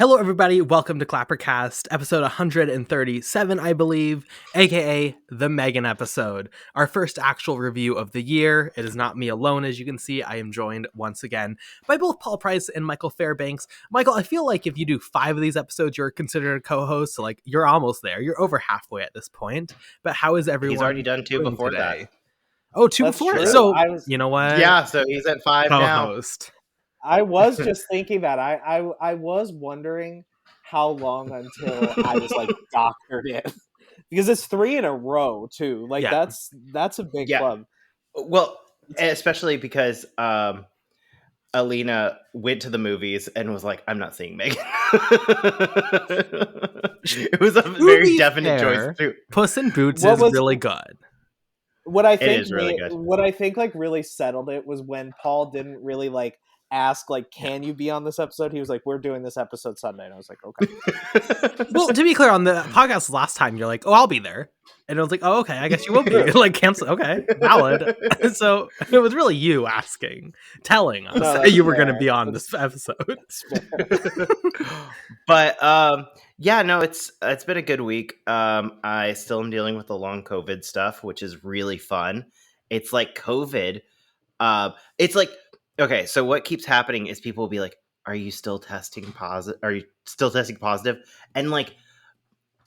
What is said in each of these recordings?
Hello, everybody. Welcome to ClapperCast, episode 137, I believe, aka the M3GAN episode. Our first actual review of the year. It is not me alone, as you can see. I am joined once again by both Paul Price and Michael Fairbanks. Michael, I feel like if you do 5 of these episodes, you're considered a co-host. So, you're almost there. You're over halfway at this point. But how is everyone? He's already done 2 before today? that. Oh, 2 That's before? true. So, you know what? Yeah, so he's at 5 now. Co-host. I was just thinking that. I was wondering how long until I was doctored in. Because it's 3 in a row too. That's a big club. Well, especially because Alina went to the movies and was like, I'm not seeing M3GAN. It was a very definite choice too. Puss in Boots is really good. What I think really good. What I think really settled it was when Paul didn't really ask can you be on this episode. He was like, we're doing this episode Sunday, and I was like, okay. Well, to be clear, on the podcast last time you're like, oh, I'll be there, and I was like, oh, okay, I guess you will be. Cancel. Okay, valid. So it was really you telling us that you were going to be on this episode. But it's been a good week. I still am dealing with the long COVID stuff, which is really fun. It's like COVID. It's like, okay, so what keeps happening is people will be like, are you still testing positive? Are you still testing positive? And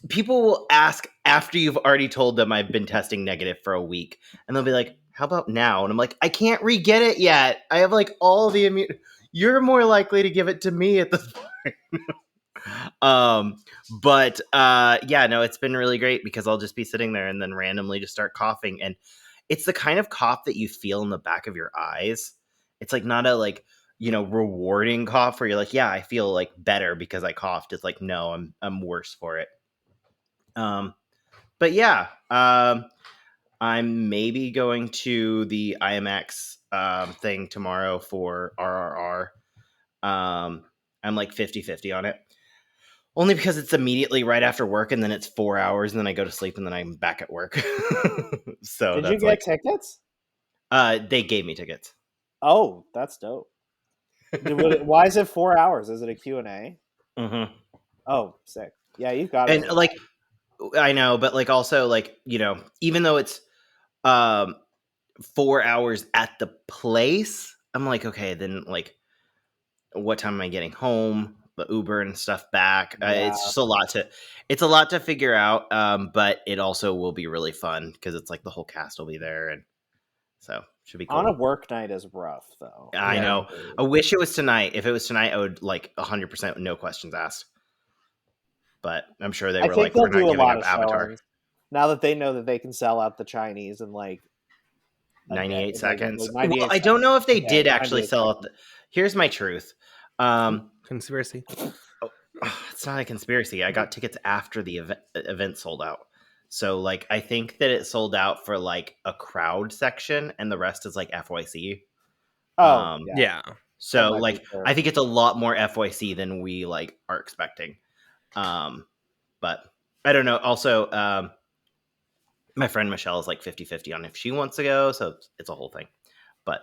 people will ask after you've already told them I've been testing negative for a week. And they'll be like, how about now? And I'm like, I can't re-get it yet. I have all the immune. You're more likely to give it to me at this point. It's been really great because I'll just be sitting there and then randomly just start coughing. And it's the kind of cough that you feel in the back of your eyes. It's not a rewarding cough where you're like, yeah, I feel better because I coughed. It's like, no, I'm worse for it. I'm maybe going to the IMAX thing tomorrow for RRR. I'm 50-50 on it. Only because it's immediately right after work, and then it's 4 hours, and then I go to sleep, and then I'm back at work. So did you get tickets? They gave me tickets. Oh, that's dope. Why is it 4 hours? Is it a Q&A? Mm-hmm. Oh, sick. Yeah, you've got it. And I know, but also even though it's 4 hours at the place, I'm like, okay, then what time am I getting home? The Uber and stuff back. Yeah. It's just a lot to figure out. But it also will be really fun because it's the whole cast will be there, and so should be cool. On a work night is rough though. I know. I wish it was tonight. If it was tonight, I would 100% no questions asked. But I'm sure they were we're not giving up Avatar. Showings. Now that they know that they can sell out the Chinese in 98 seconds. 98 well, I don't know if they did actually 98 sell it. Here's my truth. Conspiracy. It's not a conspiracy. I got tickets after the event sold out. So I think that it sold out for a crowd section, and the rest is FYC. Oh, yeah. So I think it's a lot more FYC than we are expecting. But I don't know. Also, my friend Michelle is 50-50 on if she wants to go, so it's a whole thing. But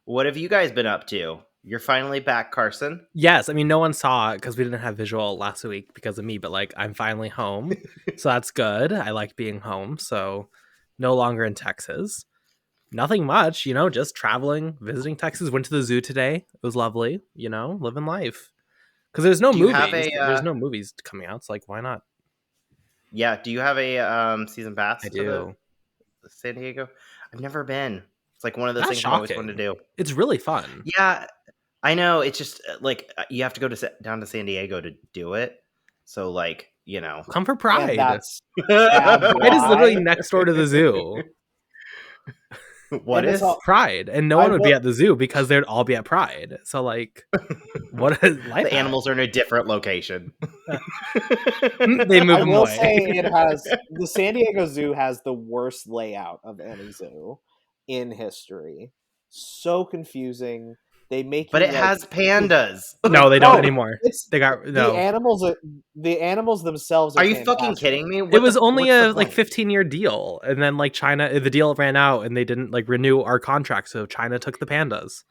what have you guys been up to? You're finally back, Carson. Yes, I mean, no one saw it because we didn't have visual last week because of me, but I'm finally home, so that's good. I like being home, so no longer in Texas. Nothing much, just traveling, visiting Texas. Went to the zoo today. It was lovely, living life. Because there's no movies. There's no movies coming out. So why not? Yeah. Do you have a season pass? I do. The San Diego. I've never been. It's one of those That's things shocking. I always wanted to do. It's really fun. Yeah, I know. It's just you have to go down to San Diego to do it. So come for Pride. Yeah, Pride is literally next door to the zoo. What is Pride? And no one would be at the zoo because they'd all be at Pride. So what is life? The animals are in a different location. They move them away. Say the San Diego Zoo has the worst layout of any zoo in history. So confusing. They make but it has pandas. No, they don't anymore. They got no. The animals themselves. Are you fucking kidding me? It was only a 15-year deal, and then China, the deal ran out, and they didn't renew our contract, so China took the pandas.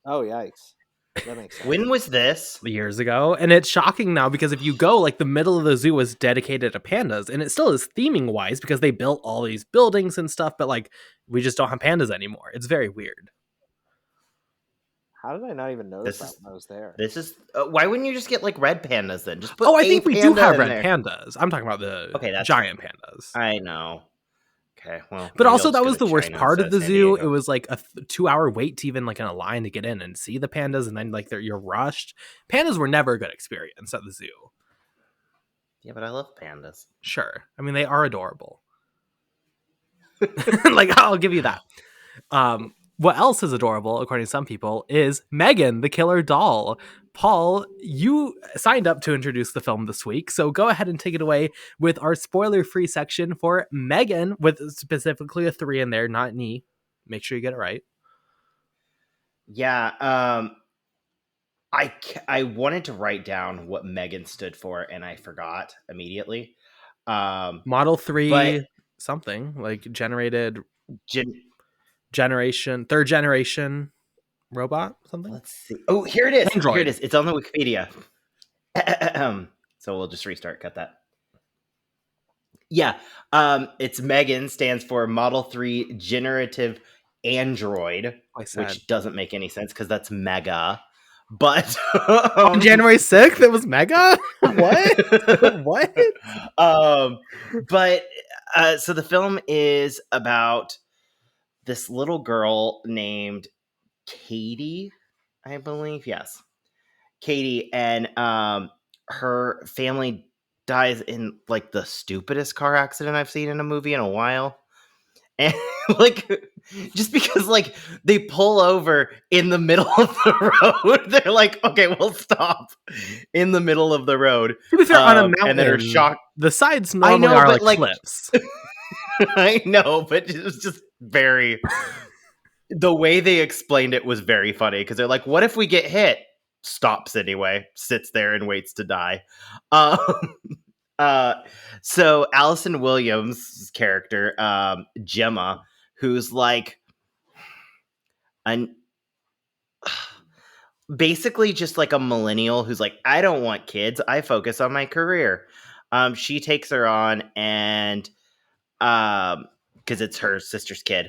Oh yikes! That makes sense. When was this? Years ago. And it's shocking now because if you go, like, the middle of the zoo was dedicated to pandas, and it still is theming wise because they built all these buildings and stuff, but like we just don't have pandas anymore. It's very weird. How did I not even notice that when I was there? This is why wouldn't you just get like red pandas then? Just put I think we do have red there. pandas. I'm talking about the giant pandas. I know. Okay, well, but also that was the worst part of the zoo. It was like a 2-hour wait to even like in a line to get in and see the pandas, and then like you're rushed. Pandas were never a good experience at the zoo. Yeah, but I love pandas. Sure, I mean they are adorable. Like I'll give you that. What else is adorable, according to some people, is M3GAN, the killer doll. Paul, you signed up to introduce the film this week, so go ahead and take it away with our spoiler-free section for M3GAN, with specifically a 3 in there, not an E. Make sure you get it right. Yeah, I wanted to write down what M3GAN stood for, and I forgot immediately. Model 3 something, like generated... third generation robot, something. Let's see. Oh, here it is. Android. Here it is. It's on the Wikipedia. So we'll just restart. Cut that. Yeah. It's M3GAN, stands for Model 3 Generative Android, which doesn't make any sense because that's mega. But on January 6th, it was mega. What? But so the film is about this little girl named Katie, I believe. Yes, Katie, and her family dies in like the stupidest car accident I've seen in a movie in a while. And like, just because like they pull over in the middle of the road, they're like, okay, we'll stop in the middle of the road. To be fair, on a mountain, and then are shocked. The sides normally are like cliffs. I know, but it was just very. The way they explained it was very funny because they're like, "What if we get hit?" Stops anyway, sits there and waits to die. So Allison Williams' character, Gemma, who's like basically just like a millennial who's like, I don't want kids, I focus on my career. She takes her on, and because it's her sister's kid,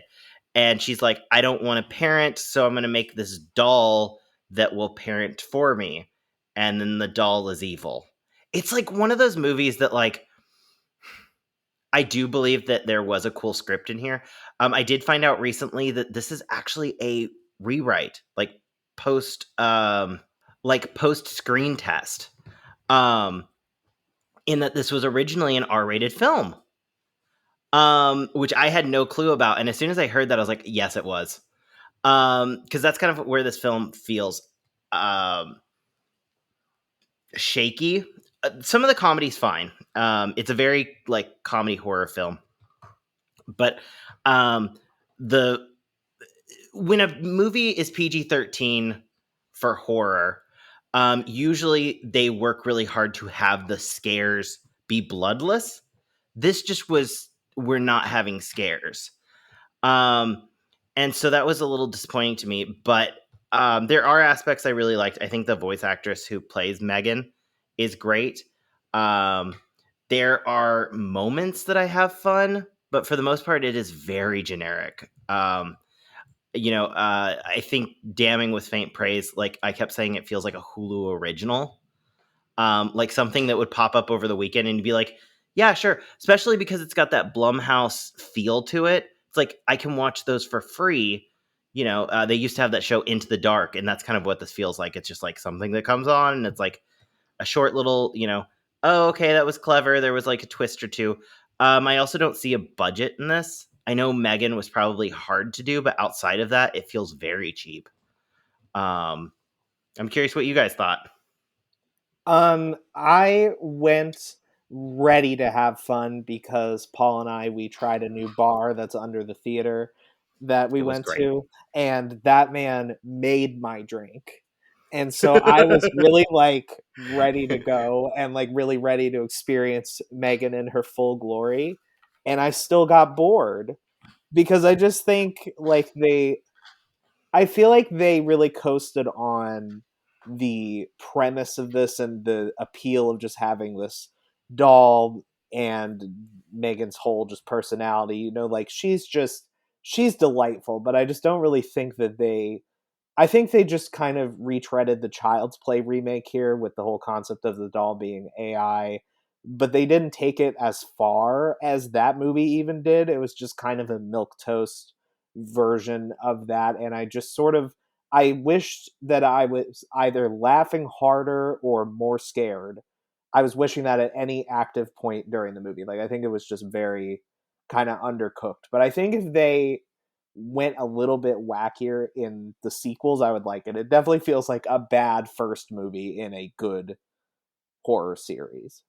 and she's like, I don't want to parent, so I'm going to make this doll that will parent for me. And then the doll is evil. It's like one of those movies that like, I do believe that there was a cool script in here. I did find out recently that this is actually a rewrite, like post screen test. In that this was originally an R-rated film. Which I had no clue about. And as soon as I heard that, I was like, yes, it was. Because that's kind of where this film feels shaky. Some of the comedy's fine. It's a very like comedy horror film. But when a movie is PG-13 for horror, usually they work really hard to have the scares be bloodless. This just was, we're not having scares. And so that was a little disappointing to me, but there are aspects I really liked. I think the voice actress who plays M3GAN is great. There are moments that I have fun, but for the most part, it is very generic. I think Damning with Faint Praise, like I kept saying, it feels like a Hulu original. Like something that would pop up over the weekend and you'd be like, yeah, sure. Especially because it's got that Blumhouse feel to it. It's like, I can watch those for free. They used to have that show Into the Dark, and that's kind of what this feels like. It's just like something that comes on, and it's like a short little, oh, okay, that was clever. There was like a twist or two. I also don't see a budget in this. I know M3GAN was probably hard to do, but outside of that, it feels very cheap. I'm curious what you guys thought. I went ready to have fun because Paul and we tried a new bar that's under the theater that we went to, and that man made my drink. And so I was really like ready to go and like really ready to experience M3GAN in her full glory. And I still got bored because I just think like I feel like they really coasted on the premise of this and the appeal of just having this doll and Megan's whole just personality. You know, like she's delightful, but I just don't really think that I think they just kind of retreaded the Child's Play remake here with the whole concept of the doll being AI, but they didn't take it as far as that movie even did. It was just kind of a milquetoast version of that, and I wished that I was either laughing harder or more scared. I was wishing that at any active point during the movie. Like, I think it was just very kind of undercooked. But I think if they went a little bit wackier in the sequels, I would like it. It definitely feels like a bad first movie in a good horror series.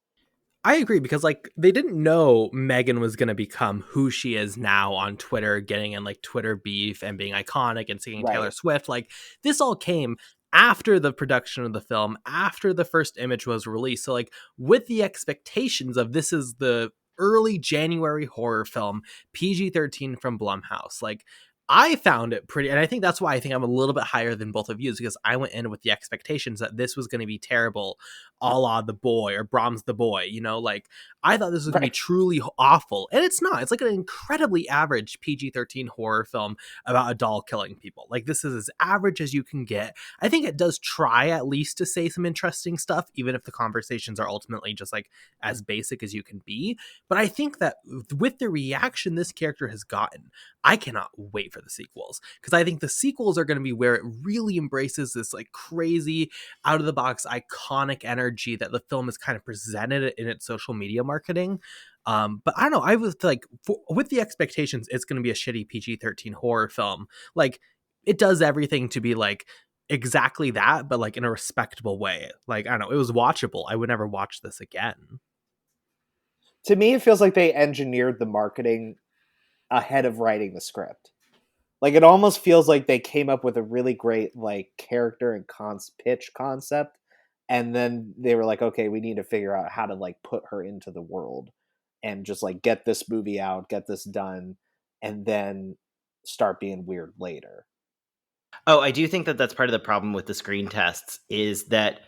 I agree, because like they didn't know Megan was going to become who she is now on Twitter, getting in like Twitter beef and being iconic and singing Taylor Swift. Like, this all came after the production of the film, after the first image was released. So like, with the expectations of this is the early January horror film, PG-13 from Blumhouse, like, I found it pretty, and I think that's why I think I'm a little bit higher than both of you, is because I went in with the expectations that this was going to be terrible, a la The Boy or Brahms The Boy, you know, like, I thought this was going to be truly awful, and it's not. It's like an incredibly average PG-13 horror film about a doll killing people. Like, this is as average as you can get. I think it does try at least to say some interesting stuff, even if the conversations are ultimately just like as basic as you can be. But I think that with the reaction this character has gotten, I cannot wait for the sequels, because I think the sequels are going to be where it really embraces this like crazy out of the box iconic energy that the film has kind of presented in its social media marketing. But I don't know, I was like, with the expectations it's going to be a shitty PG-13 horror film, like it does everything to be like exactly that, but like in a respectable way. Like, I don't know, it was watchable. I would never watch this again. To me, it feels like they engineered the marketing ahead of writing the script. Like, it almost feels like they came up with a really great like character and pitch concept, and then they were like, okay, we need to figure out how to like put her into the world and just like get this movie out, get this done, and then start being weird later. Oh, I do think that that's part of the problem with the screen tests, is that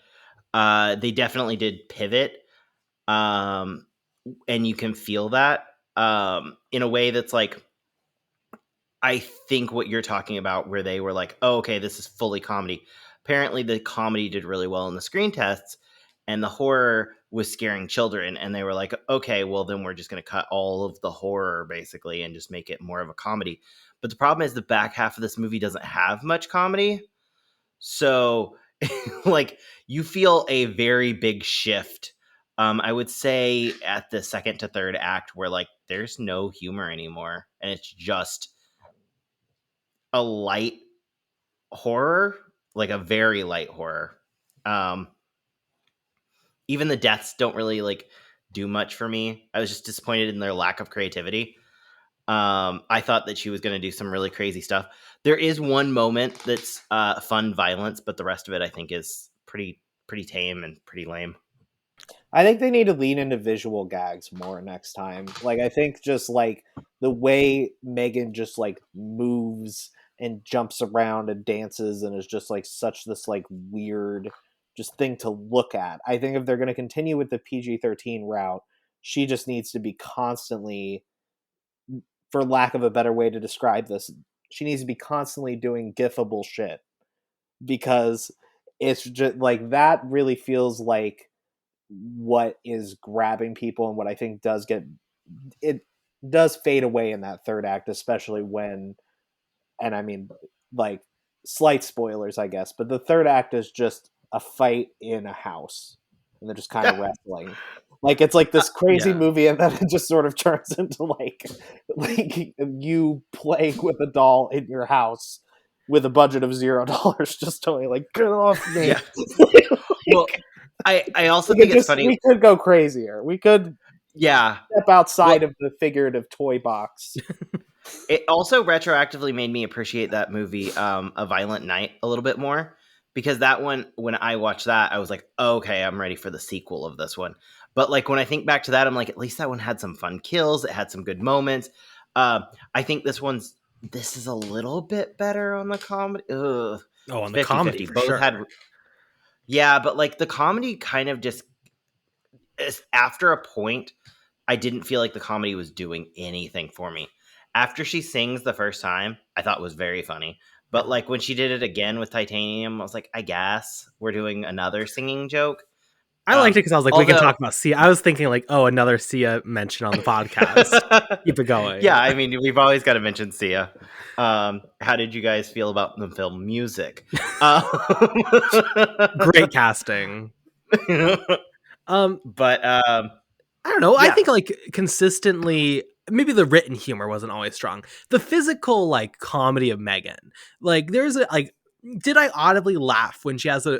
they definitely did pivot, and you can feel that in a way that's like, I think what you're talking about, where they were like, oh, okay, this is fully comedy. Apparently the comedy did really well in the screen tests, and the horror was scaring children, and they were like, okay, well then we're just going to cut all of the horror basically and just make it more of a comedy. But the problem is the back half of this movie doesn't have much comedy. So like, you feel a very big shift. I would say at the second to third act, where like there's no humor anymore, and it's just a light horror, like a very light horror. Um, Even the deaths don't really like do much for me. I was just disappointed in their lack of creativity. I thought that she was going to do some really crazy stuff. There is one moment that's fun violence, but the rest of it I think is pretty tame and pretty lame. I think they need to lean into visual gags more next time. Like, I think just like the way Megan just like moves and jumps around and dances and is just like such this like weird just thing to look at. I think if they're going to continue with the PG-13 route, she just needs to be constantly, for lack of a better way to describe this, she needs to be constantly doing gifable shit, because it's just like that really feels like what is grabbing people, and what I think does fade away in that third act, especially when, and I mean, like, slight spoilers, I guess, but the third act is just a fight in a house, and they're just kind of wrestling. Like, it's like this crazy movie, and then it just sort of turns into like you playing with a doll in your house with a budget of $0, just totally like, get off me. Yeah. Well, I also think it's funny. We could go crazier. We could step outside of the figurative toy box. It also retroactively made me appreciate that movie, A Violent Night, a little bit more, because that one, when I watched that, I was like, oh, okay, I'm ready for the sequel of this one. But like, when I think back to that, I'm like, at least that one had some fun kills. It had some good moments. I think this is a little bit better on the comedy. Ugh. Oh, on the comedy, for sure. Yeah, but like the comedy kind of just after a point, I didn't feel like the comedy was doing anything for me. After she sings the first time, I thought it was very funny. But like when she did it again with Titanium, I was like, I guess we're doing another singing joke. I liked it because I was like, we can talk about Sia. I was thinking like, oh, another Sia mention on the podcast. Keep it going. Yeah, I mean, we've always got to mention Sia. How did you guys feel about the film music? Great casting. But I don't know. Yeah. I think like consistently, maybe the written humor wasn't always strong. The physical like comedy of M3GAN, like there's a like. Did I audibly laugh when she has a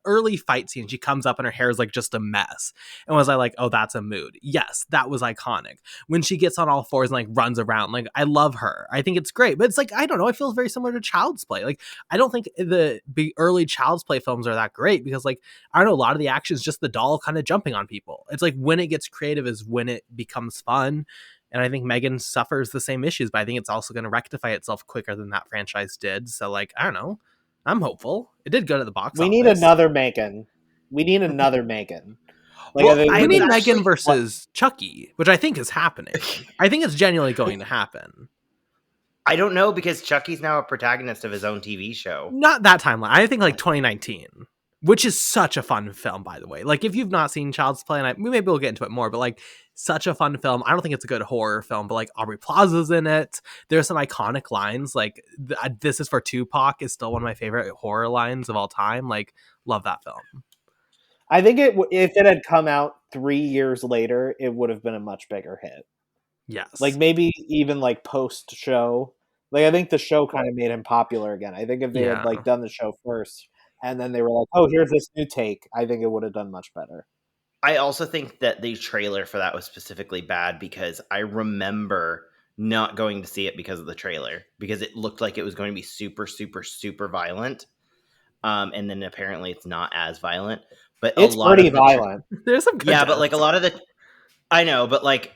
early fight scene? She comes up and her hair is like just a mess. And was I like, oh, that's a mood? Yes, that was iconic. When she gets on all fours and like runs around, like I love her. I think it's great. But it's like, I don't know. It feels very similar to Child's Play. Like I don't think the early Child's Play films are that great because like I don't know, a lot of the action is just the doll kind of jumping on people. It's like when it gets creative is when it becomes fun. And I think M3GAN suffers the same issues, but I think it's also going to rectify itself quicker than that franchise did. So, like, I don't know. I'm hopeful. It did go to the box office. We need another M3GAN. We need another M3GAN. Like, well, we need M3GAN versus Chucky, which I think is happening. I think it's genuinely going to happen. I don't know because Chucky's now a protagonist of his own TV show. Not that timeline. I think like 2019. Which is such a fun film, by the way. Like, if you've not seen Child's Play, and maybe we'll get into it more, but like, such a fun film. I don't think it's a good horror film, but like, Aubrey Plaza's in it. There's some iconic lines. Like, "This is for Tupac" is still one of my favorite horror lines of all time. Like, love that film. I think if it had come out 3 years later, it would have been a much bigger hit. Yes. Like, maybe even like post-show. Like, I think the show kind of made him popular again. I think if they had like done the show first, and then they were like, oh, here's this new take, I think it would have done much better. I also think that the trailer for that was specifically bad because I remember not going to see it because of the trailer. Because it looked like it was going to be super, super, super violent. And then apparently it's not as violent. But it's pretty violent. There's some good yeah, but like a lot of the... I know, but like...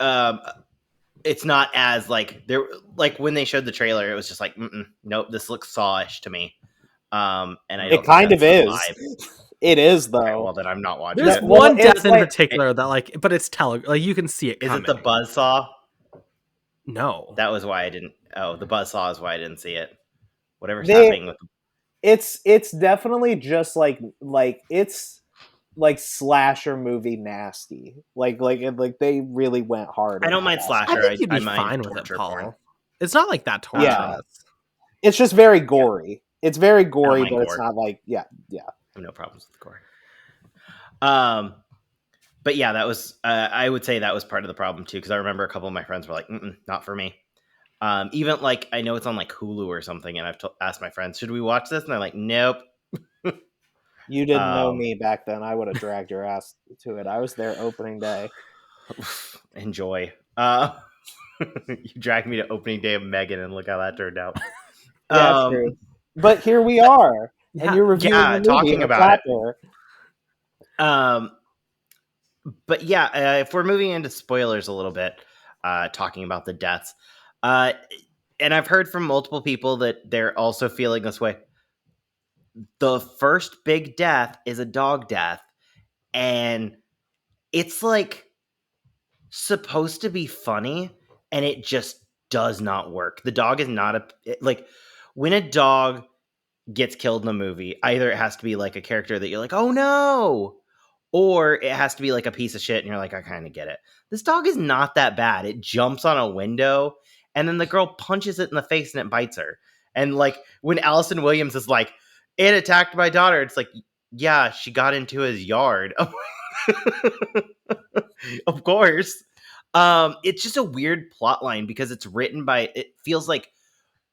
it's not as like... there. Like when they showed the trailer, it was just like, nope, this looks Saw-ish to me. And I don't it kind of is. It is though. Okay, well, then I'm not watching. There's one death in particular that like, but it's like you can see it. Is it the buzzsaw? No, that was why I didn't. Oh, the buzzsaw is why I didn't see it. Whatever's happening with. It's definitely just like it's like slasher movie nasty. Like they really went hard. I don't mind slasher. I think you'd be fine with it, Paul. Porn. It's not like that torturous. Yeah. It's just very gory. Yeah. It's very gory, but gore. It's not like I have no problems with gore. But yeah, that was I would say that was part of the problem too, because I remember a couple of my friends were like, not for me. Even like I know it's on like Hulu or something, and I've asked my friends, should we watch this? And they're like, nope. You didn't know me back then. I would have dragged your ass to it. I was there opening day. Enjoy. You dragged me to opening day of M3GAN, and look how that turned out. Yeah, true. But here we are, and you're reviewing talking about it. But yeah, if we're moving into spoilers a little bit, talking about the deaths, and I've heard from multiple people that they're also feeling this way. The first big death is a dog death, and it's like supposed to be funny, and it just does not work. The dog is not like when a dog gets killed in a movie, either it has to be like a character that you're like, oh no, or it has to be like a piece of shit and you're like, I kind of get it. This dog is not that bad. It jumps on a window and then the girl punches it in the face and it bites her. And like when Allison Williams is like, it attacked my daughter, it's like, yeah, she got into his yard. Of course. It's just a weird plot line because it's written by, it feels like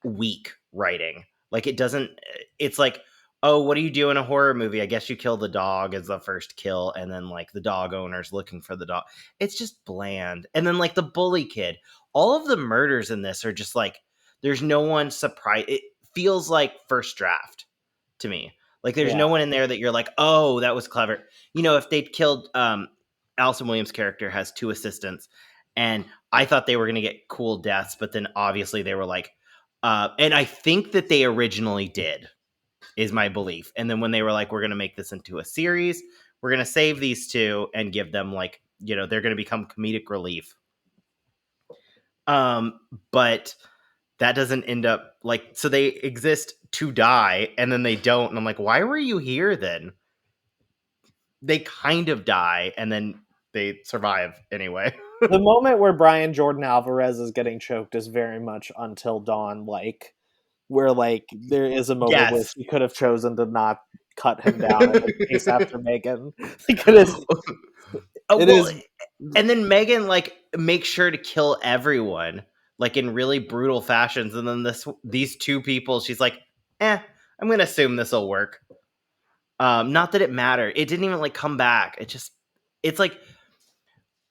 weak writing. Like it doesn't, it's like, oh, what do you do in a horror movie? I guess you kill the dog as the first kill. And then like the dog owner's looking for the dog. It's just bland. And then like the bully kid, all of the murders in this are just like, there's no one surprised. It feels like first draft to me. Like there's no one in there that you're like, oh, that was clever. You know, if they'd killed, Allison Williams' character has 2 assistants and I thought they were going to get cool deaths, but then obviously they were like, and I think that they originally did. is my belief. And then when they were like, we're going to make this into a series, we're going to save these two and give them like, you know, they're going to become comedic relief. But that doesn't end up like, so they exist to die and then they don't. And I'm like, why were you here then? They kind of die and then they survive anyway. The moment where Brian Jordan Alvarez is getting choked is very much Until Dawn, like, where like there is a moment where she could have chosen to not cut him down and chase after M3GAN. It is. And then M3GAN like makes sure to kill everyone like in really brutal fashions, and then these two people, she's like, I'm gonna assume this will work. Not that it mattered. It didn't even like come back. It's like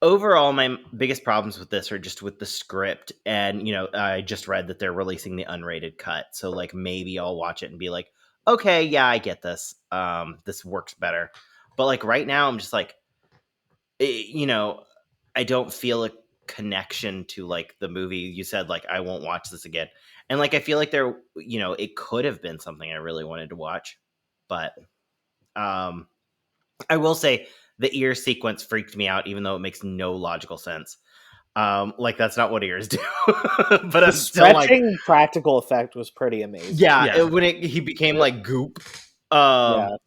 overall my biggest problems with this are just with the script, and you know, I just read that they're releasing the unrated cut, so like maybe I'll watch it and be like, okay, yeah, I get this. This works better. But like right now, I'm just like, you know, I don't feel a connection to like the movie. You said like I won't watch this again, and like I feel like there, you know, it could have been something I really wanted to watch, but I will say the ear sequence freaked me out, even though it makes no logical sense. Like that's not what ears do. But the stretching practical effect was pretty amazing. Yeah. When he became like goop. But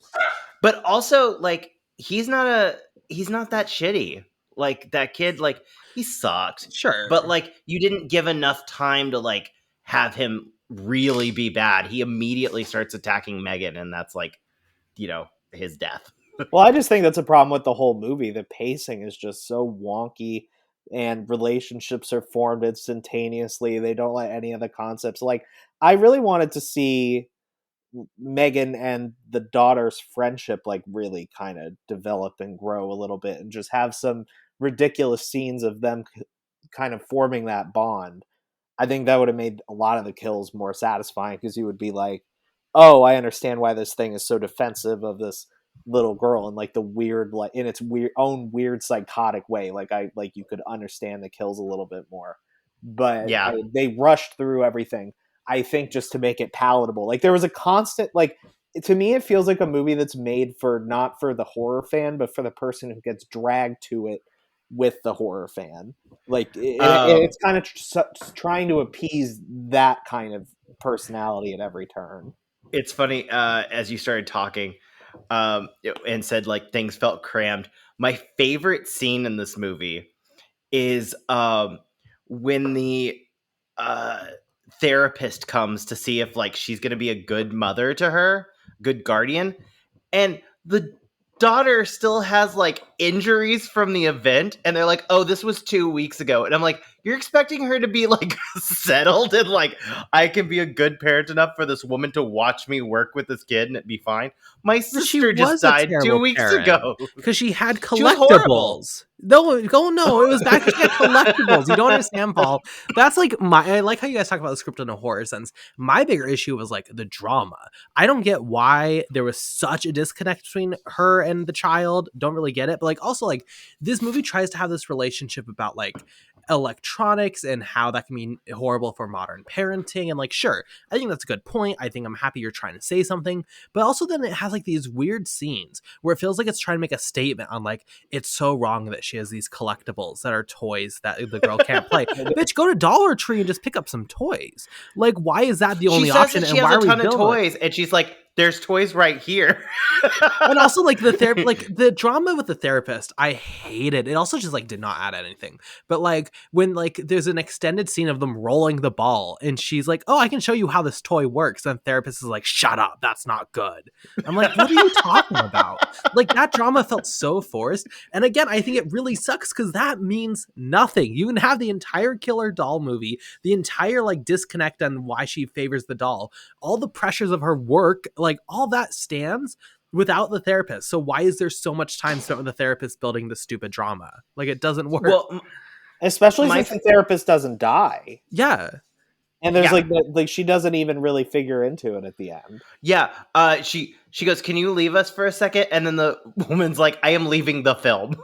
also like he's not that shitty. Like that kid, like he sucked. Sure. But like you didn't give enough time to like have him really be bad. He immediately starts attacking M3GAN, and that's like, you know, his death. Well, I just think that's a problem with the whole movie. The pacing is just so wonky, and relationships are formed instantaneously. They don't let any of the concepts. Like, I really wanted to see M3GAN and the daughter's friendship like really kind of develop and grow a little bit, and just have some ridiculous scenes of them kind of forming that bond. I think that would have made a lot of the kills more satisfying, because you would be like, oh, I understand why this thing is so defensive of this little girl, and like the weird, like in its own weird psychotic way. Like you could understand the kills a little bit more. But yeah, they rushed through everything, I think, just to make it palatable. Like there was a constant, like, to me it feels like a movie that's made for, not for the horror fan, but for the person who gets dragged to it with the horror fan. Like it's kind of trying to appease that kind of personality at every turn. It's funny, as you started talking and said like things felt crammed. My favorite scene in this movie is when the therapist comes to see if like she's gonna be a good mother to her, good guardian, and the daughter still has like injuries from the event, and they're like, oh, this was 2 weeks ago, and I'm like, you're expecting her to be like settled and like I can be a good parent enough for this woman to watch me work with this kid and it be fine? My sister just died 2 weeks ago because she had collectibles. No, it was back when she had collectibles. You don't understand, Paul. That's like I like how you guys talk about the script in a horror sense. My bigger issue was like the drama. I don't get why there was such a disconnect between her and the child. Don't really get it. But like also like this movie tries to have this relationship about like electronics and how that can be horrible for modern parenting, and like sure, I think that's a good point. I think I'm happy you're trying to say something, but also then it has like these weird scenes where it feels like it's trying to make a statement on like it's so wrong that she has these collectibles that are toys that the girl can't play. Bitch, go to Dollar Tree and just pick up some toys. Like why is that the only option? She has a ton of toys, and she's like, there's toys right here. And also like the drama with the therapist, I hated. It also just like did not add anything. But like when like there's an extended scene of them rolling the ball, and she's like, oh, I can show you how this toy works, and the therapist is like, shut up, that's not good. I'm like, what are you talking about? Like that drama felt so forced. And again, I think it really sucks because that means nothing. You can have the entire killer doll movie, the entire like disconnect on why she favors the doll, all the pressures of her work, like all that stands without the therapist. So why is there so much time spent with the therapist building the stupid drama? Like it doesn't work. Well, especially since the therapist doesn't die. Yeah. And there's like she doesn't even really figure into it at the end. Yeah. She goes, can you leave us for a second? And then the woman's like, I am leaving the film.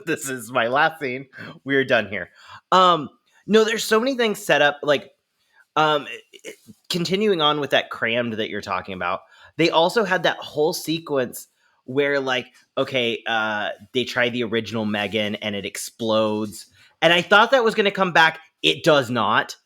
This is my last scene. We're done here. No, there's so many things set up. Like, continuing on with that crammed that you're talking about, they also had that whole sequence where like, okay, they try the original M3GAN and it explodes. And I thought that was going to come back. It does not.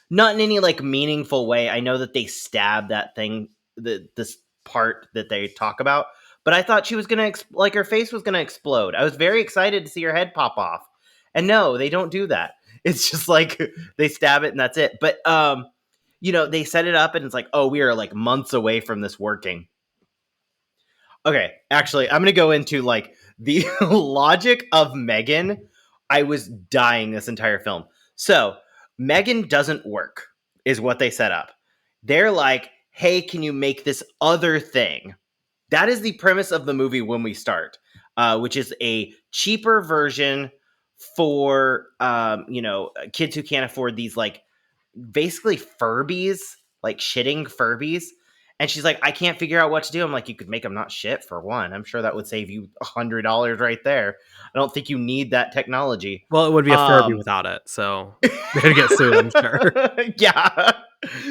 Not in any like meaningful way. I know that they stab that thing, this part that they talk about, but I thought she was going to, like her face was going to explode. I was very excited to see her head pop off. And no, they don't do that. It's just like they stab it and that's it. But, they set it up and it's like, oh, we are like months away from this working. Okay, actually, I'm going to go into like the logic of M3GAN. I was dying this entire film. So, M3GAN doesn't work, is what they set up. They're like, hey, can you make this other thing? That is the premise of the movie when we start, which is a cheaper version for, kids who can't afford these, like, basically Furbies, like shitting Furbies. And she's like, I can't figure out what to do. I'm like, you could make them not shit for one. I'm sure that would save you $100 right there. I don't think you need that technology. Well, it would be a Furby without it. So they'd get sued, I'm sure. Yeah.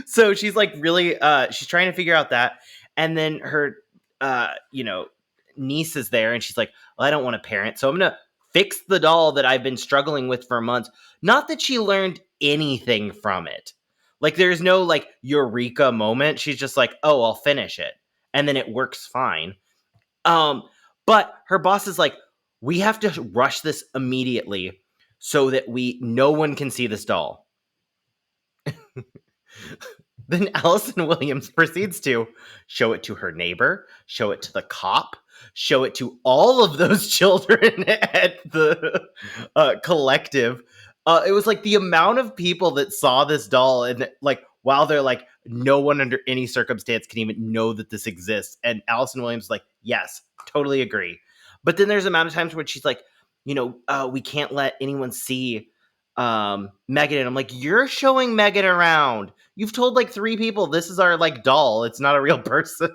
So she's like really, she's trying to figure out that. And then her, niece is there and she's like, well, I don't want to parent. So I'm going to fix the doll that I've been struggling with for months. Not that she learned anything from it. Like, there's no, like, eureka moment. She's just like, oh, I'll finish it. And then it works fine. But her boss is like, we have to rush this immediately so that no one can see this doll. Then Allison Williams proceeds to show it to her neighbor, show it to the cop, show it to all of those children at the collective. It was like the amount of people that saw this doll and like, while they're like, no one under any circumstance can even know that this exists. And Allison Williams is like, yes, totally agree. But then there's the amount of times where she's like, we can't let anyone see M3GAN. And I'm like, you're showing M3GAN around. You've told like 3 people this is our like doll. It's not a real person.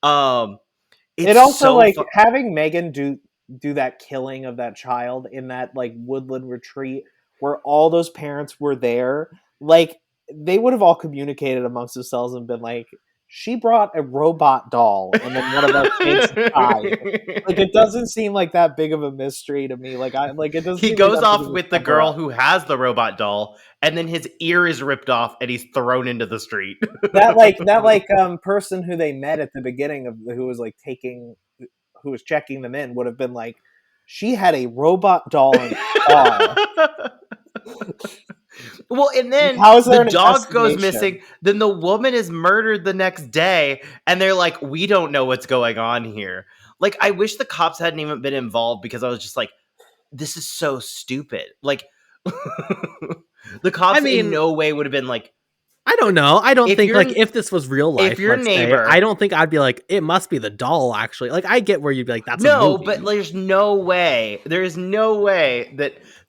It also so like having M3GAN do that killing of that child in that like woodland retreat where all those parents were there, like they would have all communicated amongst themselves and been like, she brought a robot doll and then one of our kids died. Like, it doesn't seem like that big of a mystery to me. Like, it doesn't. He goes off with the girl who has the robot doll, and then his ear is ripped off and he's thrown into the street. that person who they met at the beginning of who was checking them in would have been like, she had a robot doll in the car. Well, and then the dog goes missing. Then the woman is murdered the next day, and they're like, we don't know what's going on here. Like, I wish the cops hadn't even been involved because I was just like, this is so stupid. Like, the cops in no way would have been like, I don't know. I don't think like if this was real life, if your neighbor, I don't think I'd be like, it must be the doll. Actually, like I get where you'd be like, that's no, a movie. But there's no way. There is no way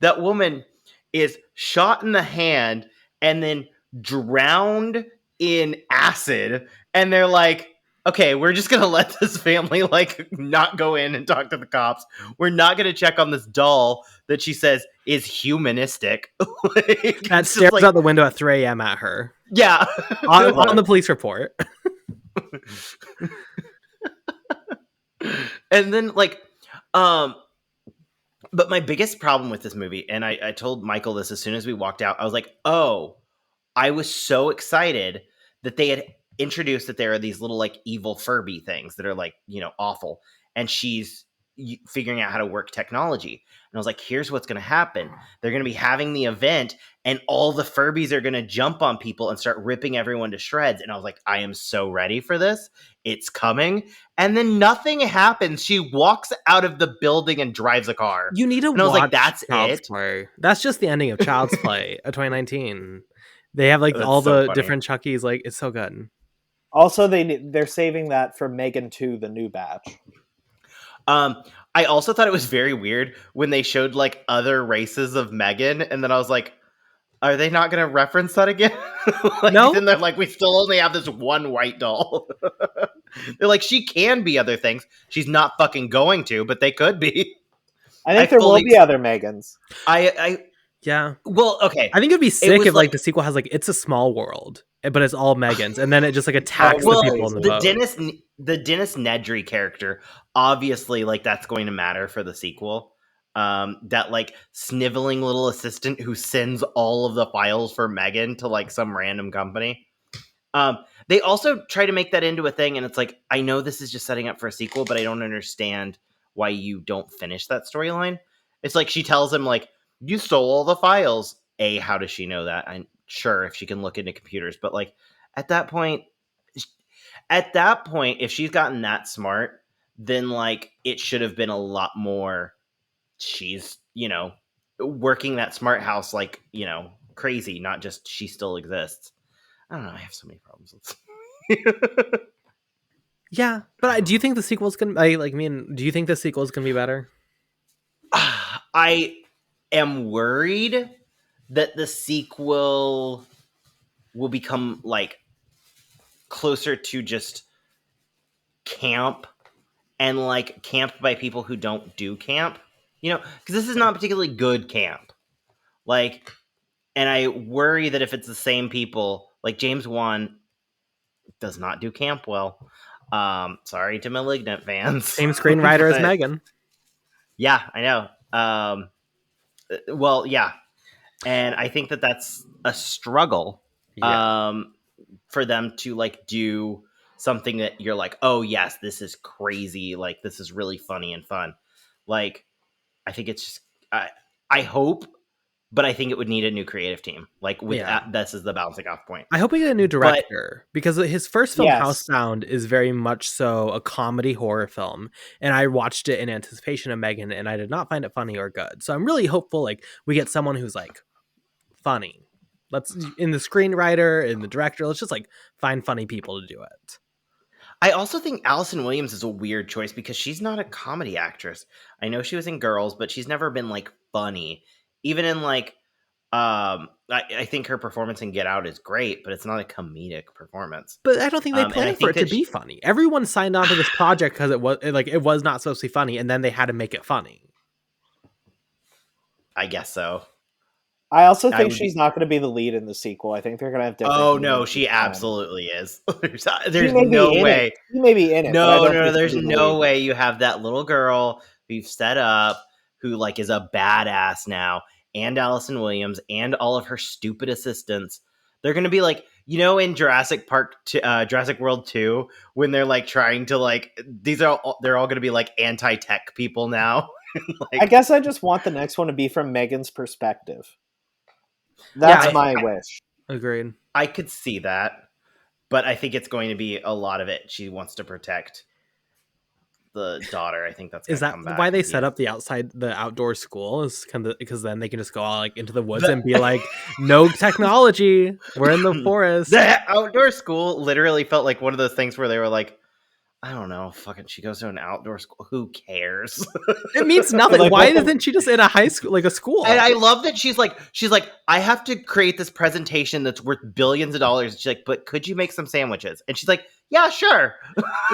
that woman is shot in the hand and then drowned in acid, and they're like, okay, we're just gonna let this family like not go in and talk to the cops. We're not gonna check on this doll that she says is humanistic. Like, that stares like, out the window at 3 a.m. at her. Yeah. on the police report. And then like but my biggest problem with this movie, and I told Michael this as soon as we walked out, I was like, oh, I was so excited that they had introduced that there are these little like evil Furby things that are like, awful. And she's figuring out how to work technology. And I was like, here's what's going to happen. They're going to be having the event and all the Furbies are going to jump on people and start ripping everyone to shreds. And I was like, I am so ready for this. It's coming. And then nothing happens. She walks out of the building and drives a car. You need to watch. I was like, that's Child's it. Play. That's just the ending of Child's Play of 2019. They have like all the different Chuckies. Like, it's so good. Also, they're saving that for M3GAN 2, the new batch. I also thought it was very weird when they showed like other races of M3GAN, and then I was like, are they not going to reference that again? Like, no. Then they're like, we still only have this one white doll. They're like, she can be other things. She's not fucking going to, but they could be. I think there will be other M3GANs. Yeah. Well, okay. I think it'd be sick if like the sequel has like It's a Small World. but it's all M3GAN's, and then it just like attacks the people in the boat. The Dennis Nedry character, obviously, like that's going to matter for the sequel. That like sniveling little assistant who sends all of the files for M3GAN to like some random company. They also try to make that into a thing, and it's like, I know this is just setting up for a sequel, but I don't understand why you don't finish that storyline. It's like she tells him, like, you stole all the files. How does she know that? I'm sure if she can look into computers, but like at that point, if she's gotten that smart, then like it should have been a lot more. She's, working that smart house like, crazy, not just she still exists. I don't know. I have so many problems with Yeah, but do you think the sequel's gonna? Do you think the sequel's gonna be better? I am worried that the sequel will become like closer to just camp, and like camp by people who don't do camp. Because this is not particularly good camp. Like, and I worry that if it's the same people, like James Wan does not do camp well. Sorry to Malignant fans. Same screenwriter as M3GAN. Yeah, I know. Well, yeah. And I think that that's a struggle for them to like do something that you're like, oh yes, this is crazy. Like this is really funny and fun. Like, I think it's just, I hope, but I think it would need a new creative team. Like this is the bouncing off point. I hope we get a new director, because his first film, Housebound, is very much so a comedy horror film. And I watched it in anticipation of M3GAN, and I did not find it funny or good. So I'm really hopeful like we get someone who's like funny. Let's, in the screenwriter, in the director, let's just like find funny people to do it. I also think Allison Williams is a weird choice because she's not a comedy actress. I know she was in Girls, but she's never been like funny. Even in like, I think her performance in Get Out is great, but it's not a comedic performance. But I don't think they planned for it to be funny. Everyone signed on to this project because it was not supposed to be funny, and then they had to make it funny. I guess so. I also think she's not going to be the lead in the sequel. I think they're going to have different. Oh no, she absolutely is. There's no way. She may be in it. No, there's no way you have that little girl who you've set up, who like is a badass now, and Allison Williams and all of her stupid assistants. They're going to be like, in Jurassic World 2, when they're like trying to like, they're all going to be like anti-tech people now. I guess I just want the next one to be from M3GAN's perspective. That's my wish. Agreed. I could see that, but I think it's going to be a lot of it. She wants to protect the daughter. I think that's is that why they set up the outdoor school, is kind of because then they can just go all like into the woods and be like, no technology, we're in the forest. The outdoor school literally felt like one of those things where they were like, I don't know, fucking she goes to an outdoor school, who cares? It means nothing. Like, why isn't she just in a high school, like a school? And I love that she's like, I have to create this presentation that's worth billions of dollars. She's like, but could you make some sandwiches? And she's like, yeah, sure.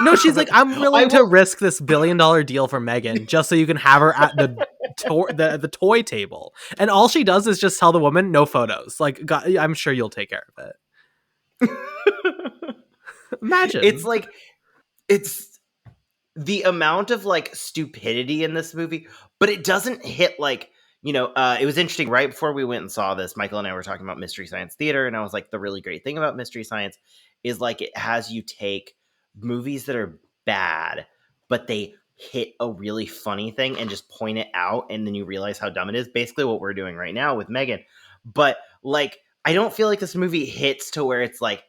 No, she's like, I'm willing to risk this $1 billion deal for M3GAN just so you can have her at the toy table. And all she does is just tell the woman, no photos. Like, God, I'm sure you'll take care of it. Imagine. It's the amount of like stupidity in this movie, but it doesn't hit like, it was interesting. Right before we went and saw this, Michael and I were talking about Mystery Science Theater, and I was like, the really great thing about Mystery Science is like it has you take movies that are bad, but they hit a really funny thing and just point it out, and then you realize how dumb it is. Basically what we're doing right now with M3GAN. But like, I don't feel like this movie hits to where it's like,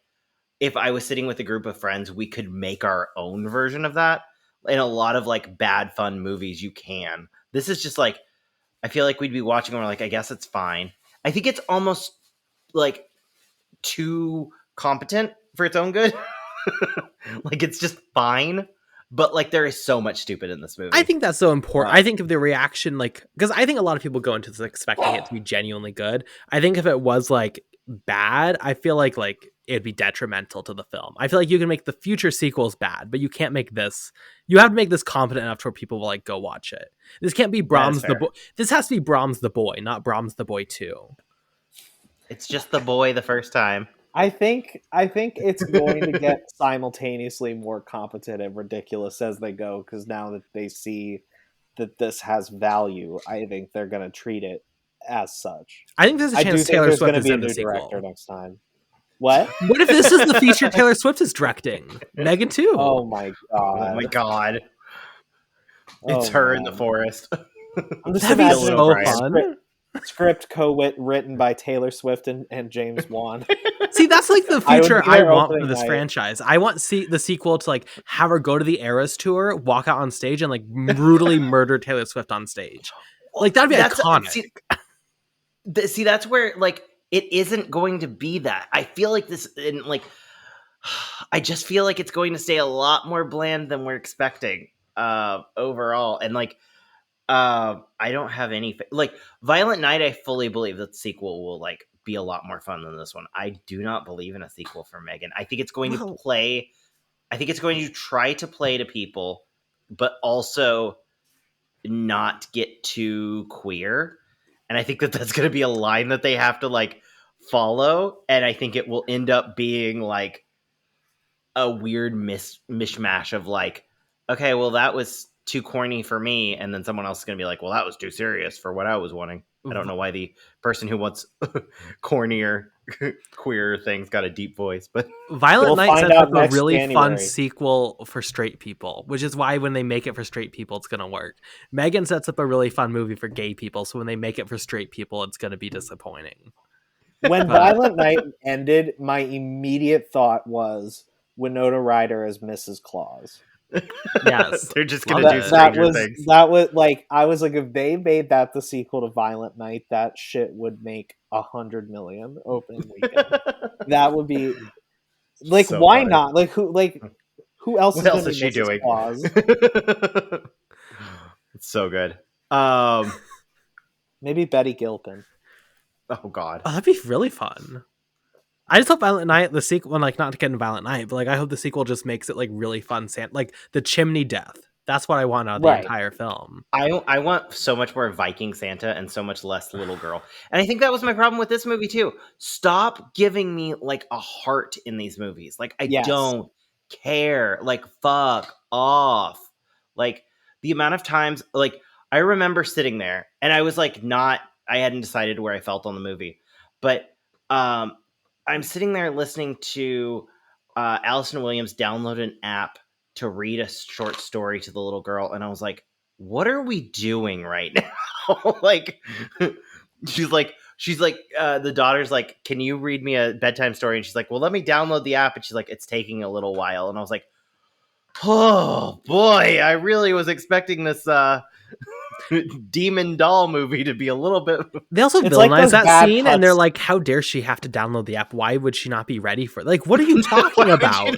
if I was sitting with a group of friends, we could make our own version of that. In a lot of like bad fun movies, you can. This is just like, I feel like we'd be watching and we're like, I guess it's fine. I think it's almost like too competent for its own good. Like it's just fine. But like there is so much stupid in this movie. I think that's so important. I think if the reaction, like, because I think a lot of people go into this expecting it to be genuinely good. I think if it was like bad, I feel like it'd be detrimental to the film. I feel like you can make the future sequels bad, but you can't make this. You have to make this competent enough to where people will like go watch it. This can't be Brahms the boy. This has to be Brahms the boy, not Brahms the boy 2. It's just the boy the first time. I think it's going to get simultaneously more competent and ridiculous as they go, because now that they see that this has value, I think they're going to treat it as such. I think there's a chance Taylor there's Swift going to is be a in the new sequel director next time. What? What if this is the feature Taylor Swift is directing? M3GAN 2. Oh my god! Oh my god! It's Oh, her man. in the forest. I'm just That'd be imagining so fun. Script written by Taylor Swift and James Wan. See, that's like the future I want for this night. franchise. I want the sequel to like have her go to the Eras tour, walk out on stage, and like brutally murder Taylor Swift on stage. Like that'd be iconic. See, that's where like it isn't going to be that. I feel like this, and like, I just feel like it's going to stay a lot more bland than we're expecting overall, and like. I don't have any like Violent Night. I fully believe that the sequel will like be a lot more fun than this one. I do not believe in a sequel for M3GAN. I think it's going to play. I think it's going to try to play to people, but also not get too queer. And I think that that's going to be a line that they have to like follow. And I think it will end up being like a weird mishmash of like, okay, well that was too corny for me, and then someone else is going to be like, well, that was too serious for what I was wanting. I don't know why the person who wants cornier, queer things got a deep voice, but Violent Night sets up a really fun sequel for straight people, which is why when they make it for straight people, it's going to work. M3GAN sets up a really fun movie for gay people, so when they make it for straight people, it's going to be disappointing. When Violent Night ended, my immediate thought was Winona Ryder as Mrs. Claus. Yes, they're just gonna do Stranger Things. That was like, I was like, if they made that the sequel to Violent Night, that shit would make $100 million opening weekend. That would be like, so why funny. Not? Like who else? What else is she doing? It's so good. Maybe Betty Gilpin. Oh God, that'd be really fun. I just hope Violent Night, the sequel, like not to get into Violent Night, but like I hope the sequel just makes it like really fun. Like the chimney death. That's what I want out of the entire film. I want so much more Viking Santa and so much less little girl. And I think that was my problem with this movie too. Stop giving me like a heart in these movies. Like I don't care. Like fuck off. Like the amount of times, like I remember sitting there and I was like I hadn't decided where I felt on the movie, but I'm sitting there listening to Allison Williams download an app to read a short story to the little girl, and I was like, "What are we doing right now?" Like, she's like, the daughter's like, "Can you read me a bedtime story?" And she's like, "Well, let me download the app." And she's like, "It's taking a little while." And I was like, "Oh boy, I really was expecting this." Demon doll movie to be a little bit. They also villainize that scene, and they're like, "How dare she have to download the app? Why would she not be ready for it? Like, what are you talking about?"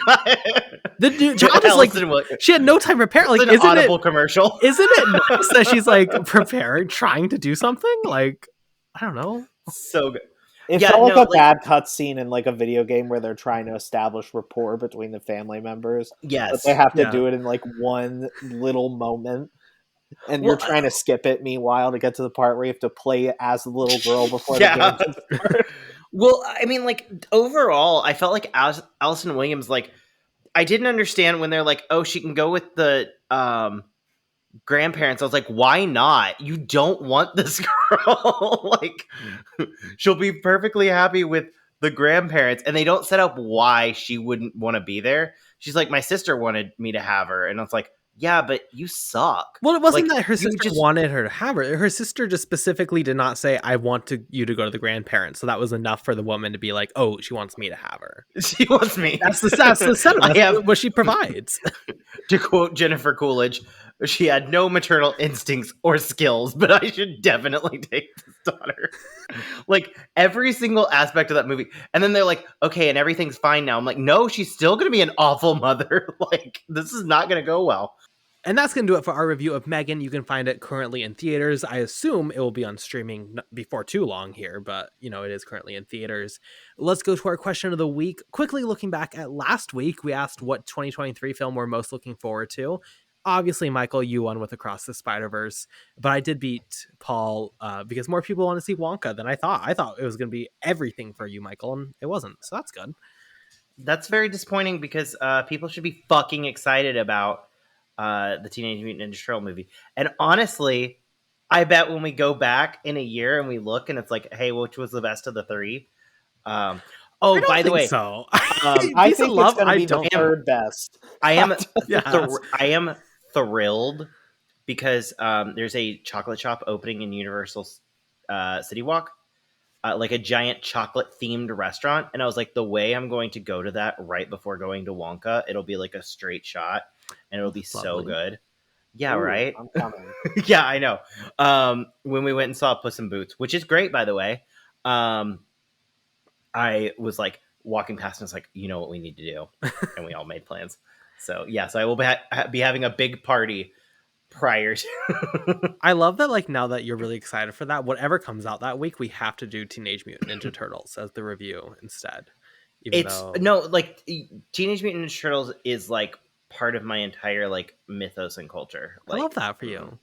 The child is like, she had no time to prepare. Like, isn't an Audible commercial? Isn't it nice that she's like preparing, trying to do something? Like, I don't know. So good. It felt like a bad cutscene in like a video game where they're trying to establish rapport between the family members. Yes, but they have to do it in like one little moment. And you're trying to skip it, meanwhile, to get to the part where you have to play as the little girl before the game can start. Well, I mean, like, overall, I felt like Allison Williams, like, I didn't understand when they're like, oh, she can go with the grandparents. I was like, why not? You don't want this girl. Like, she'll be perfectly happy with the grandparents. And they don't set up why she wouldn't want to be there. She's like, my sister wanted me to have her. And I was like, yeah, but you suck. Well, it wasn't that her sister wanted her to have her. Her sister just specifically did not say, I want you to go to the grandparents. So that was enough for the woman to be like, oh, she wants me to have her. She wants me. That's the setup. That's what she provides. To quote Jennifer Coolidge, she had no maternal instincts or skills, but I should definitely take this daughter. Like, every single aspect of that movie. And then they're like, okay, and everything's fine now. I'm like, no, she's still going to be an awful mother. Like, this is not going to go well. And that's going to do it for our review of M3GAN. You can find it currently in theaters. I assume it will be on streaming before too long here, but, you know, it is currently in theaters. Let's go to our question of the week. Quickly looking back at last week, we asked what 2023 film we're most looking forward to. Obviously, Michael, you won with Across the Spider-Verse, but I did beat Paul because more people want to see Wonka than I thought. I thought it was going to be everything for you, Michael, and it wasn't. So that's good. That's very disappointing because people should be fucking excited about the Teenage Mutant Ninja Turtle movie. And honestly, I bet when we go back in a year and we look and it's like, hey, which was the best of the three? I don't by the think way, so. I think it's going to be the third best. I am Yes. I am thrilled because there's a chocolate shop opening in Universal City Walk, like a giant chocolate themed restaurant, and I was like, the way I'm going to go to that right before going to Wonka, it'll be like a straight shot, and it'll be so good. Yeah, Ooh, right. I'm coming. Yeah, I know. When we went and saw Puss in Boots, which is great, by the way, I was like walking past and was like, you know what we need to do, and we all made plans. So yes, I will be having a big party prior to. I love that. Like now that you're really excited for that, whatever comes out that week, we have to do Teenage Mutant Ninja Turtles as the review instead. Like Teenage Mutant Ninja Turtles is like part of my entire like mythos and culture. Like, I love that for you.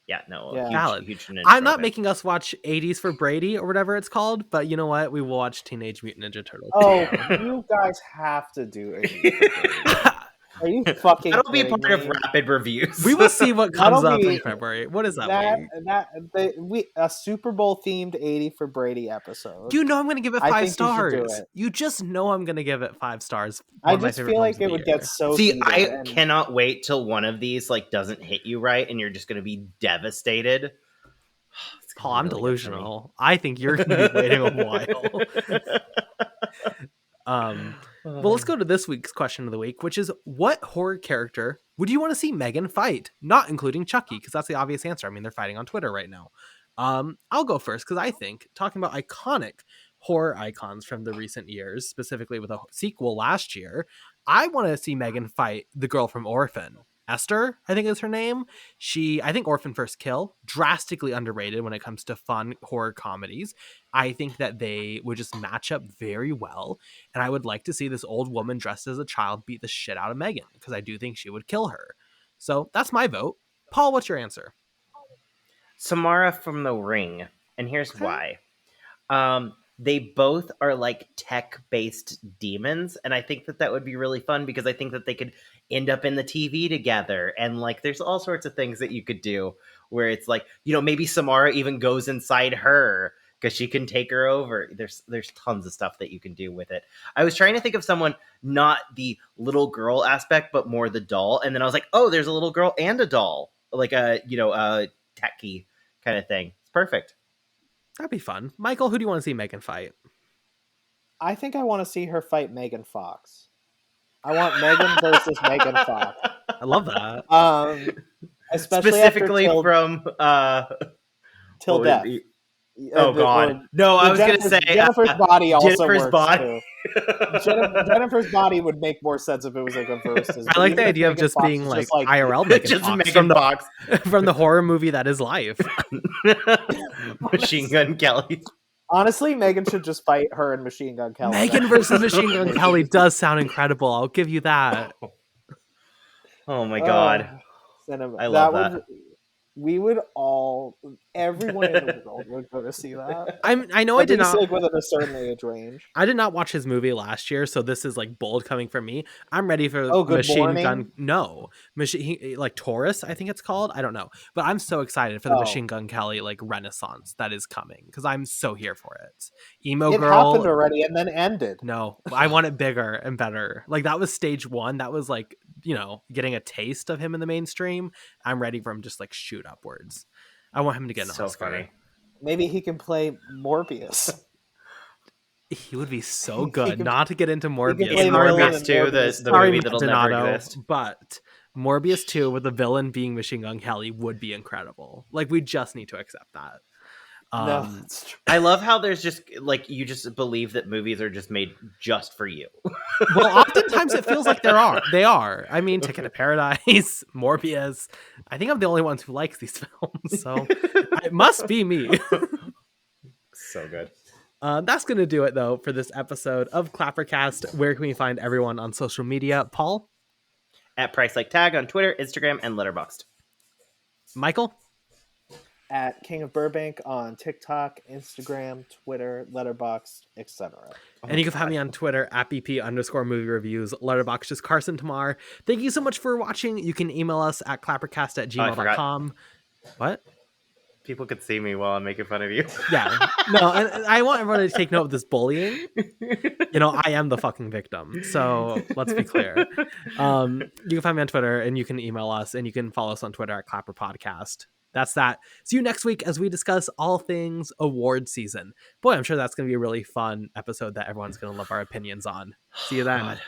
Yeah, no, Yeah. Valid. Huge I'm not making us watch 80s for Brady or whatever it's called, but you know what? We will watch Teenage Mutant Ninja Turtles. Oh, you guys have to do 80s for Brady. Are you fucking That'll be a part me? of rapid reviews. We will see what comes up in February. What is that week? A Super Bowl themed 80 for Brady episode. You know I'm going to give it 5 stars. You just know I'm going to give it 5 stars. I just feel like it would get so. See, I cannot wait till one of these like doesn't hit you right, and you're just going to be devastated. Paul, I'm delusional. I think you're going to be waiting a while. Well, let's go to this week's question of the week, which is, what horror character would you want to see M3GAN fight? Not including Chucky, because that's the obvious answer. I mean, they're fighting on Twitter right now. I'll go first, because I think, talking about iconic horror icons from the recent years, specifically with a sequel last year, I want to see M3GAN fight the girl from Orphan. Esther, I think is her name. I think Orphan First Kill, drastically underrated when it comes to fun horror comedies. I think that they would just match up very well. And I would like to see this old woman dressed as a child beat the shit out of M3GAN, because I do think she would kill her. So that's my vote. Paul, what's your answer? Samara from The Ring. And here's why. They both are like tech-based demons, and I think that would be really fun because I think that they could end up in the TV together, and like there's all sorts of things that you could do where it's like, you know, maybe Samara even goes inside her because she can take her over. There's tons of stuff that you can do with it. I was trying to think of someone, not the little girl aspect, but more the doll, and then I was like, oh, there's a little girl and a doll, like a techie kind of thing. It's perfect. That'd be fun. Michael, who do you want to see M3GAN fight? I think I want to see her fight Megan Fox. I want M3GAN versus Megan Fox. I love that. Especially specifically from Till Death. Oh God! No, I was going to say Jennifer's body also Jennifer's works body. Too. Jennifer's body would make more sense if it was like a versus. I like the idea of just being like IRL Megan Fox from from the horror movie that is Life. Machine Gun Kelly. Honestly, M3GAN should just fight her and Machine Gun Kelly. M3GAN versus Machine Gun Kelly does sound incredible. I'll give you that. Oh my God! I love that. We would everyone in the world would go to see that. I know I did not, like within a certain age range. I did not watch his movie last year, so this is like bold coming from me. I'm ready for Machine Gun. No, like Taurus, I think it's called. I don't know, but I'm so excited for the Machine Gun Kelly like renaissance that is coming because I'm so here for it. Emo It girl happened already and then ended. No, I want it bigger and better. Like that was stage 1. That was like, you know, getting a taste of him in the mainstream. I'm ready for him just like shoot upwards. I want him to get an Oscar. Funny. Maybe he can play Morbius. He would be so good. Not to get into Morbius. Morbius 2, the movie that'll never exist. But Morbius 2 with the villain being Machine Gun Kelly would be incredible. Like we just need to accept that. No, that's true. I love how there's just like you just believe that movies are just made just for you. Well, oftentimes it feels like they are. I mean, Ticket to Paradise, Morbius. I think I'm the only one who likes these films, so it must be me. So good. That's gonna do it though for this episode of ClapperCast. Where can we find everyone on social media? Paul? at Price Like Tag on Twitter, Instagram, and Letterboxd. Michael? At King of Burbank on TikTok, Instagram, Twitter, Letterboxd, etc. And you can find me on Twitter at BP_movie reviews. Letterboxd is Carson Tamar. Thank you so much for watching. You can email us at clappercast@gmail.com. What? People could see me while I'm making fun of you. Yeah. No, and I want everyone to take note of this bullying. I am the fucking victim. So let's be clear. You can find me on Twitter, and you can email us, and you can follow us on Twitter at ClapperPodcast. That's that. See you next week as we discuss all things award season. Boy, I'm sure that's going to be a really fun episode that everyone's going to love our opinions on. See you then. God.